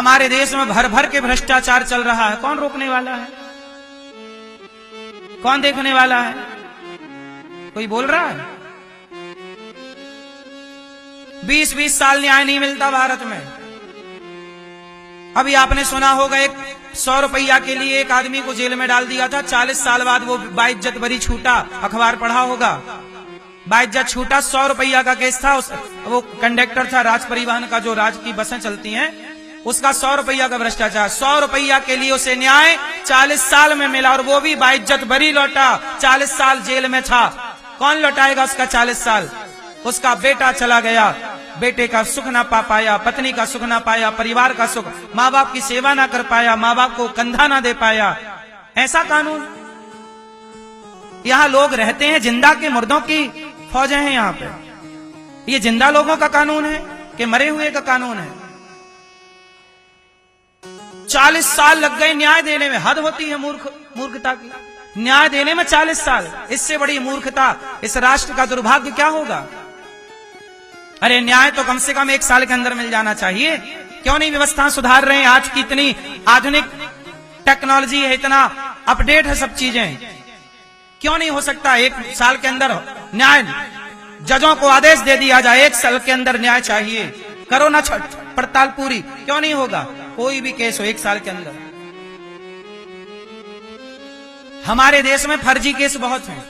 हमारे देश में भर भर के भ्रष्टाचार चल रहा है, कौन रोकने वाला है? कौन देखने वाला है? कोई बोल रहा है? 20-20 साल न्याय नहीं मिलता भारत में। अभी आपने सुना होगा, एक 100 रुपया के लिए एक आदमी को जेल में डाल दिया था, 40 साल बाद वो बाइज्जत बरी छूटा। अखबार पढ़ा होगा, बाइज्जत छूटा। 100 रुपया का केस था। वो कंडक्टर था राज परिवहन का, जो राज की बसें चलती हैं, उसका 100 रुपया का भ्रष्टाचार। 100 रुपया के लिए उसे न्याय 40 साल में मिला, और वो भी बाइज्जत बरी लौटा। 40 साल जेल में था। कौन लौटाएगा उसका 40 साल? उसका बेटा चला गया, बेटे का सुख ना पा पाया, पत्नी का सुख ना पाया, परिवार का सुख, माँ बाप की सेवा ना कर पाया, माँ बाप को कंधा ना दे पाया। ऐसा कानून? यहाँ लोग रहते हैं, जिंदा के मुर्दों की फौजें हैं यहाँ पे। ये जिंदा लोगों का कानून है कि मरे हुए का कानून है? 40 साल लग गए न्याय देने में। हद होती है मूर्खता की। न्याय देने में 40 साल, इससे बड़ी मूर्खता इस राष्ट्र का दुर्भाग्य क्या होगा? अरे न्याय तो कम से कम 1 साल के अंदर मिल जाना चाहिए। क्यों नहीं व्यवस्था सुधार रहे हैं? आज की इतनी आधुनिक टेक्नोलॉजी है, इतना अपडेट है सब चीजें, क्यों नहीं हो सकता 1 साल के अंदर न्याय? जजों को आदेश दे दिया जाए 1 साल के अंदर न्याय चाहिए, करो ना पड़ताल पूरी। क्यों नहीं होगा? कोई भी केस हो 1 साल के अंदर। हमारे देश में फर्जी केस बहुत हैं।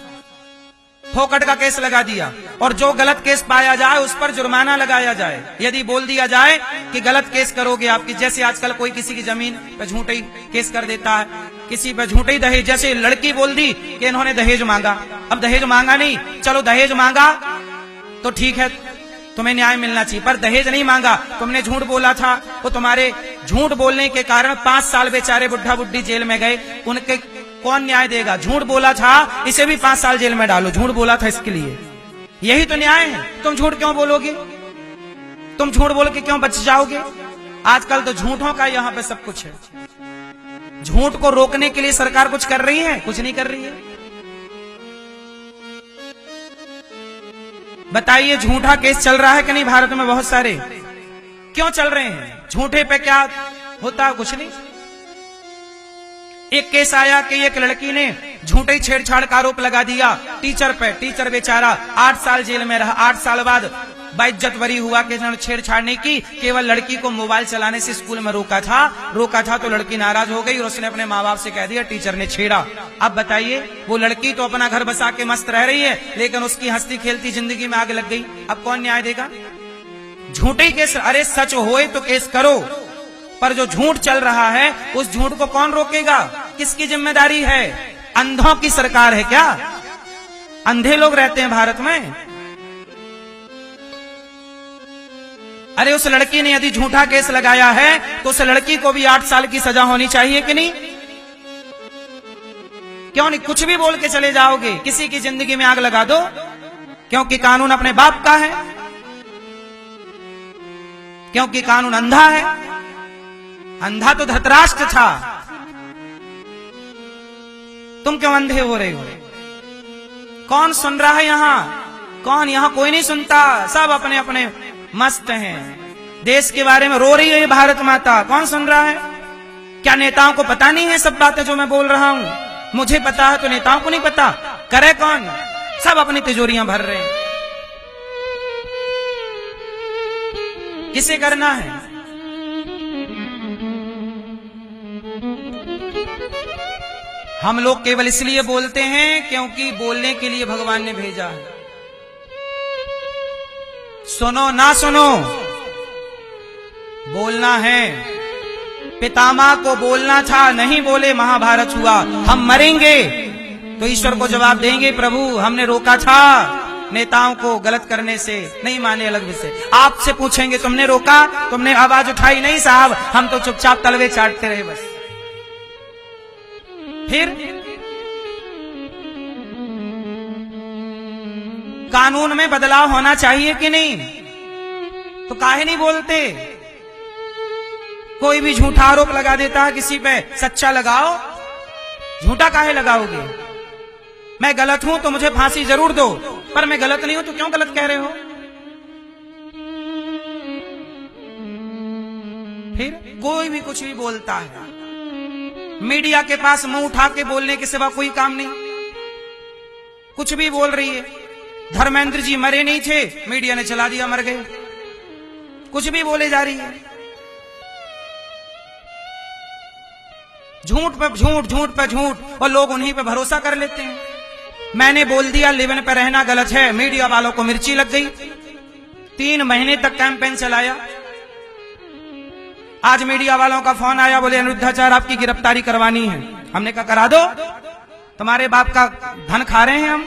फोकट का केस लगा दिया, और जो गलत केस पाया जाए उस पर जुर्माना लगाया जाए। यदि बोल दिया जाए कि गलत केस करोगे आपकी, जैसे आजकल कोई किसी की जमीन पे झूठे ही केस कर देता है, किसी पे झूठे ही दहेज, जैसे लड़की बोल दी कि इन्होंने दहेज मांगा। अब दहेज मांगा नहीं, चलो दहेज मांगा तो ठीक है, तुम्हें न्याय मिलना चाहिए, पर दहेज नहीं मांगा, तुमने झूठ बोला था, वो तुम्हारे झूठ बोलने के कारण 5 साल बेचारे बुढ़ा बुढ़ी जेल में गए। उनके कौन न्याय देगा? झूठ बोला था, इसे भी 5 साल जेल में डालो, झूठ बोला था इसके लिए। यही तो न्याय है। तुम झूठ क्यों बोलोगे? तुम झूठ बोल के क्यों बच जाओगे? आजकल तो झूठों का यहाँ पे सब कुछ है। झूठ को रोकने के लिए सरकार कुछ कर रही है? कुछ नहीं कर रही है। बताइए, झूठा केस चल रहा है कि नहीं भारत में? बहुत सारे। क्यों चल रहे हैं? झूठे पे क्या होता? कुछ नहीं। एक केस आया कि एक लड़की ने झूठे छेड़छाड़ का आरोप लगा दिया टीचर पे। टीचर बेचारा 8 साल जेल में रहा। 8 साल बाद बाइज्जत बरी हुआ कि छेड़छाड़ नहीं की, केवल लड़की को मोबाइल चलाने से स्कूल में रोका था तो लड़की नाराज हो गई और उसने अपने माँ बाप से कह दिया टीचर ने छेड़ा। अब बताइए, वो लड़की तो अपना घर बसा के मस्त रह रही है, लेकिन उसकी हंसती खेलती जिंदगी में आग लग गई। अब कौन न्याय देगा? झूठे केस। अरे सच होए तो केस करो, पर जो झूठ चल रहा है उस झूठ को कौन रोकेगा? किसकी जिम्मेदारी है? अंधों की सरकार है क्या? अंधे लोग रहते हैं भारत में। अरे उस लड़की ने यदि झूठा केस लगाया है तो उस लड़की को भी 8 साल की सजा होनी चाहिए कि नहीं? क्यों नहीं? कुछ भी बोल के चले जाओगे, किसी की जिंदगी में आग लगा दो, क्योंकि कानून अपने बाप का है, क्योंकि कानून अंधा है। अंधा तो धृतराष्ट्र था। तुम क्यों अंधे हो रहे हो? कौन सुन रहा है यहाँ? कौन? यहाँ कोई नहीं सुनता, सब अपने अपने मस्त हैं। देश के बारे में रो रही है भारत माता, कौन सुन रहा है? क्या नेताओं को पता नहीं है सब बातें जो मैं बोल रहा हूं? मुझे पता है तो नेताओं को नहीं पता? करे कौन? सब अपनी तिजोरियां भर रहे हैं। किसे करना है? हम लोग केवल इसलिए बोलते हैं क्योंकि बोलने के लिए भगवान ने भेजा है। सुनो ना सुनो, बोलना है। पितामह को बोलना था, नहीं बोले, महाभारत हुआ। हम मरेंगे तो ईश्वर को जवाब देंगे, प्रभु हमने रोका था नेताओं को गलत करने से, नहीं माने अलग विषय। आपसे पूछेंगे तुमने रोका, तुमने आवाज उठाई? नहीं साहब, हम तो चुपचाप तलवे चाटते रहे बस। फिर कानून में बदलाव होना चाहिए कि नहीं? तो काहे नहीं बोलते? कोई भी झूठा आरोप लगा देता है किसी पे, सच्चा लगाओ। झूठा काहे लगाओगे? मैं गलत हूं तो मुझे फांसी जरूर दो, पर मैं गलत नहीं हूं तो क्यों गलत कह रहे हो? फिर कोई भी कुछ भी बोलता है। मीडिया के पास मुंह उठा के बोलने के सिवा कोई काम नहीं, कुछ भी बोल रही है। धर्मेंद्र जी मरे नहीं थे, मीडिया ने चला दिया मर गए, कुछ भी बोले जा रही है। झूठ पे झूठ, झूठ पे झूठ, और लोग उन्हीं पे भरोसा कर लेते हैं। मैंने बोल दिया लिव-इन पे रहना गलत है, मीडिया वालों को मिर्ची लग गई। 3 महीने तक कैंपेन चलाया। आज मीडिया वालों का फोन आया, बोले अनिरुद्धाचार्य आपकी गिरफ्तारी करवानी है। हमने कहा करा दो, तुम्हारे बाप का धन खा रहे हैं हम।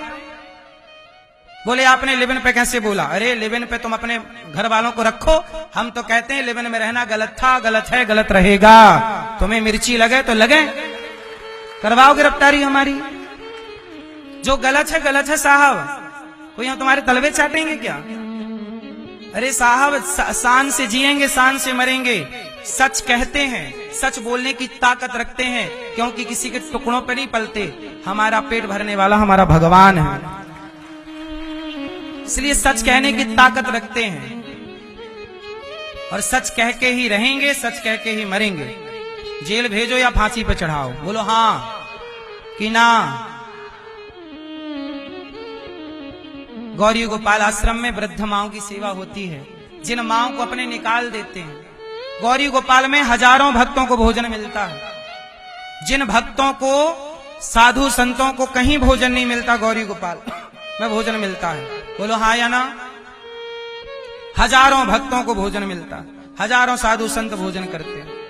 बोले आपने लिव-इन पे कैसे बोला? अरे लिव-इन पे तुम अपने घर वालों को रखो, हम तो कहते हैं लिव-इन में रहना गलत था, गलत है, गलत रहेगा। तुम्हें मिर्ची लगे तो लगे, करवाओ गिरफ्तारी हमारी। जो गलत है साहब, कोई हम तुम्हारे तलवे चाटेंगे क्या? अरे साहब, शान से जिएंगे, शान से मरेंगे। सच कहते हैं, सच बोलने की ताकत रखते हैं, क्योंकि किसी के टुकड़ों पे नहीं पलते। हमारा पेट भरने वाला हमारा भगवान है, इसलिए सच कहने की ताकत रखते हैं और सच कह के ही रहेंगे, सच कह के ही मरेंगे। जेल भेजो या फांसी पे चढ़ाओ, बोलो हां कि ना। गौरी गोपाल आश्रम में वृद्ध माओं की सेवा होती है, जिन माओं को अपने निकाल देते हैं। गौरी गोपाल में हजारों भक्तों को भोजन मिलता है। जिन भक्तों को, साधु संतों को कहीं भोजन नहीं मिलता, गौरी गोपाल में भोजन मिलता है। बोलो हाँ या ना। हजारों भक्तों को भोजन मिलता है, हजारों साधु संत भोजन करते हैं।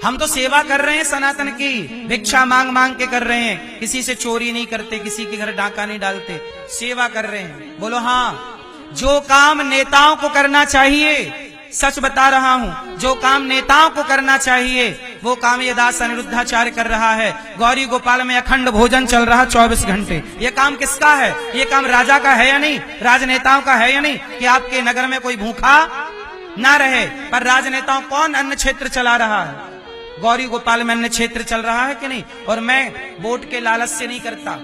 हम तो सेवा कर रहे हैं सनातन की, भिक्षा मांग मांग के कर रहे हैं, किसी से चोरी नहीं करते, किसी के घर डाका नहीं डालते, सेवा कर रहे हैं। बोलो हाँ। जो काम नेताओं को करना चाहिए, सच बता रहा हूं, जो काम नेताओं को करना चाहिए वो काम ये दास अनिरुद्धाचार्य कर रहा है। गौरी गोपाल में अखंड भोजन चल रहा 24 घंटे। ये काम किसका है? ये काम राजा का है या नहीं? राजनेताओं का है या नहीं कि आपके नगर में कोई भूखा ना रहे? पर राजनेताओं कौन अन्न क्षेत्र चला रहा है? गौरी गोपाल में अन्न क्षेत्र चल रहा है कि नहीं? और मैं वोट के लालच से नहीं करता,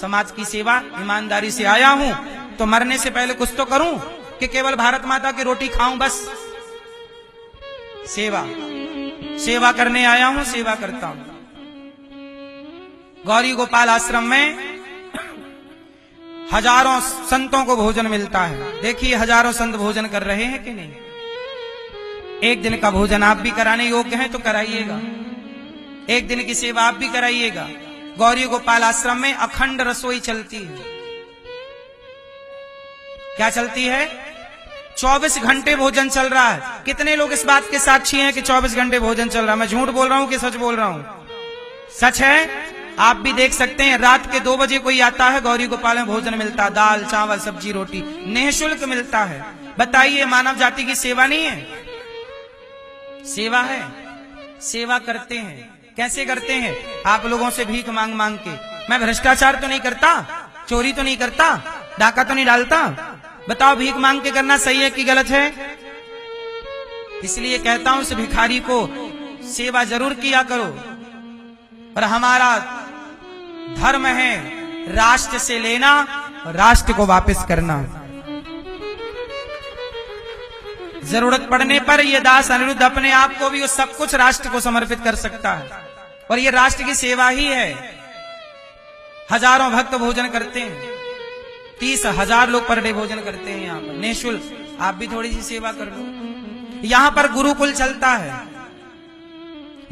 समाज की सेवा ईमानदारी से आया हूं, तो मरने से पहले कुछ तो करूं कि केवल भारत माता की रोटी खाऊं बस। सेवा करने आया हूं, सेवा करता हूं। गौरी गोपाल आश्रम में हजारों संतों को भोजन मिलता है। देखिए हजारों संत भोजन कर रहे हैं कि नहीं? एक दिन का भोजन आप भी कराने योग्य हैं तो कराइएगा, एक दिन की सेवा आप भी कराइएगा। गौरी गोपाल आश्रम में अखंड रसोई चलती है। क्या चलती है? 24 घंटे भोजन चल रहा है। कितने लोग इस बात के साक्षी हैं कि 24 घंटे भोजन चल रहा है? मैं झूठ बोल रहा हूं कि सच बोल रहा हूं? सच है, आप भी देख सकते हैं। रात के 2 बजे कोई आता है, गौरी गोपाल में भोजन मिलता है, दाल चावल सब्जी रोटी निःशुल्क मिलता है। बताइए मानव जाति की सेवा नहीं है? सेवा है, सेवा करते हैं। कैसे करते हैं? आप लोगों से भीख मांग मांग के। मैं भ्रष्टाचार तो नहीं करता, चोरी तो नहीं करता, डाका तो नहीं डालता। बताओ भीख मांग के करना सही है कि गलत है? इसलिए कहता हूं इस भिखारी को सेवा जरूर किया करो। पर हमारा धर्म है राष्ट्र से लेना और राष्ट्र को वापस करना। जरूरत पड़ने पर ये दास अनिरुद्ध अपने आप को भी उस सब कुछ राष्ट्र को समर्पित कर सकता है, और ये राष्ट्र की सेवा ही है। हजारों भक्त भोजन करते हैं, 30,000 लोग पर डे भोजन करते हैं यहाँ पर निःशुल्क। आप भी थोड़ी सी सेवा कर लो। यहाँ पर गुरुकुल चलता है,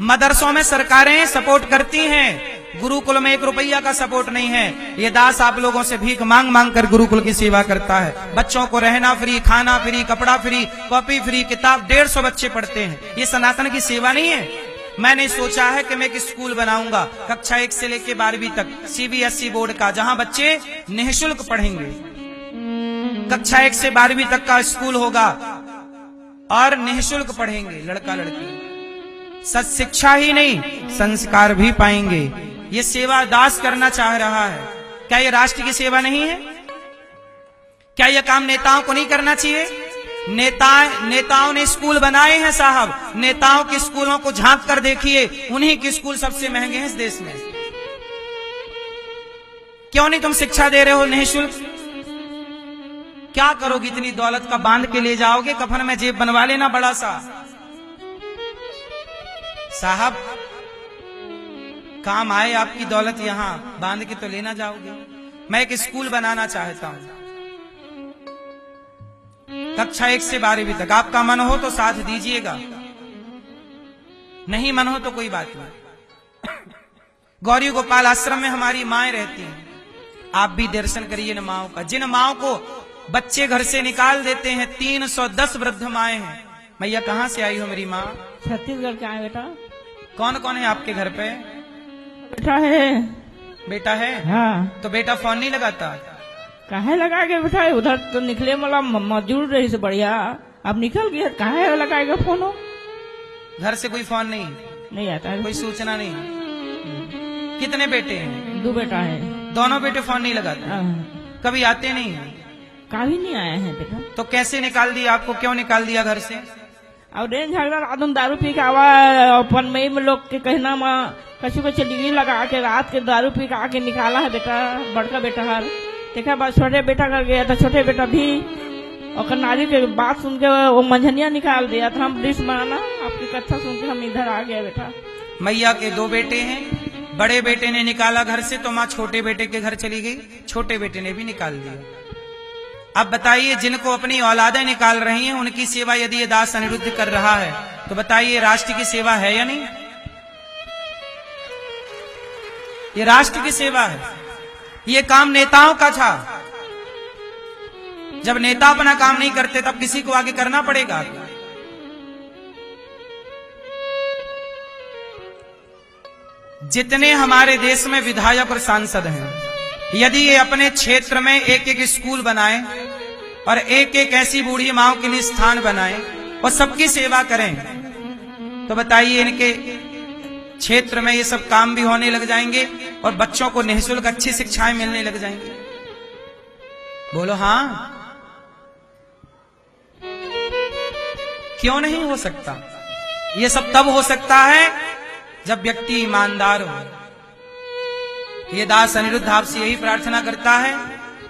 मदरसों में सरकारें सपोर्ट करती हैं, गुरुकुल में 1 रुपया का सपोर्ट नहीं है। ये दास आप लोगों से भीख मांग मांग कर गुरुकुल की सेवा करता है। बच्चों को रहना फ्री, खाना फ्री, कपड़ा फ्री, कॉपी फ्री, किताब 150 बच्चे पढ़ते हैं। ये सनातन की सेवा नहीं है? मैंने सोचा है कि मैं एक स्कूल बनाऊंगा कक्षा 1 से लेकर 12वीं तक, CBSE बोर्ड का, जहां बच्चे निःशुल्क पढ़ेंगे। कक्षा 1 से 12वीं तक का स्कूल होगा और निःशुल्क पढ़ेंगे लड़का लड़की। सच शिक्षा ही नहीं, संस्कार भी पाएंगे। ये सेवा दास करना चाह रहा है। क्या ये राष्ट्र की सेवा नहीं है? क्या यह काम नेताओं को नहीं करना चाहिए? नेताओं ने स्कूल बनाए हैं साहब, नेताओं के स्कूलों को झांक कर देखिए, उन्हीं के स्कूल सबसे महंगे हैं इस देश में। क्यों नहीं तुम शिक्षा दे रहे हो निःशुल्क? क्या करोगे? इतनी दौलत का बांध के ले जाओगे, कफन में जेब बनवा लेना बड़ा सा। साहब काम आए आपकी दौलत यहाँ बांध के तो लेना जाओगे। मैं एक स्कूल बनाना चाहता हूं, कक्षा 1 से 12वीं तक। आपका मन हो तो साथ दीजिएगा, नहीं मन हो तो कोई बात नहीं। गौरी गोपाल आश्रम में हमारी माएं रहती हैं, आप भी दर्शन करिए इन माओं का। जिन माओं को बच्चे घर से निकाल देते हैं, 310 वृद्ध माएं हैं। मैया कहाँ से आई हो मेरी माँ? छत्तीसगढ़ के आए बेटा। कौन कौन है आपके घर पे? बेटा है। बेटा है? हाँ। तो बेटा फोन नहीं लगाता? काहे लगा के बेटा, उधर तो निकले वाला मजदूर रही से बढ़िया, अब निकल गया, काहे लगाएगा फोन? हो घर से कोई फोन नहीं आता है, कोई सूचना नहीं? कितने बेटे हैं? 2 बेटा है। दोनों बेटे फोन नहीं लगाते? हाँ। कभी आते नहीं? कभी नहीं आए हैं बेटा। तो कैसे निकाल दिया आपको? क्यों निकाल दिया घर से? अब रेन झगड़ा रात में दारू पी के आवा, अपन मई में लोग के कहना में कछु कछु डिग्री लगा के रात के दारू पी के आके निकाला है बेटा। बड़का बेटा हर देखा बस, छोटे बेटा कर गया था, छोटे बेटा भी और नारी के बात सुन के वो मंझनिया निकाल दिया था। हम डिश बनाना आपकी कथा सुन के हम इधर आ गया बेटा। मैया के 2 बेटे हैं, बड़े बेटे ने निकाला घर से तो माँ छोटे बेटे के घर चली गई, छोटे बेटे ने भी निकाल दिया। अब बताइए, जिनको अपनी औलादें निकाल रही हैं उनकी सेवा यदि ये दास अनिरुद्ध कर रहा है तो बताइए राष्ट्र की सेवा है या नहीं? ये राष्ट्र की सेवा है। ये काम नेताओं का था। जब नेता अपना काम नहीं करते तब किसी को आगे करना पड़ेगा। जितने हमारे देश में विधायक और सांसद हैं, यदि ये अपने क्षेत्र में एक एक स्कूल बनाए और एक एक ऐसी बूढ़ी माओं के लिए स्थान बनाए और सबकी सेवा करें तो बताइए इनके क्षेत्र में ये सब काम भी होने लग जाएंगे और बच्चों को निःशुल्क अच्छी शिक्षाएं मिलने लग जाएंगी। बोलो हाँ, क्यों नहीं हो सकता? ये सब तब हो सकता है जब व्यक्ति ईमानदार हो। ये दास अनिरुद्ध आपसे यही प्रार्थना करता है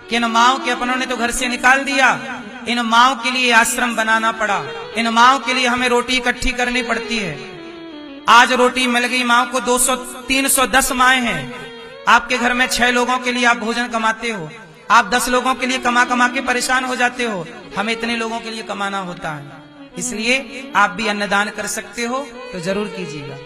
कि इन माओं के अपनों ने तो घर से निकाल दिया, इन माओं के लिए आश्रम बनाना पड़ा, इन माओं के लिए हमें रोटी इकट्ठी करनी पड़ती है। आज रोटी मिल गई माओं को, 310 माएं हैं। आपके घर में 6 लोगों के लिए आप भोजन कमाते हो, आप 10 लोगों के लिए कमा कमा के परेशान हो जाते हो, हमें इतने लोगों के लिए कमाना होता है। इसलिए आप भी अन्नदान कर सकते हो तो जरूर कीजिएगा।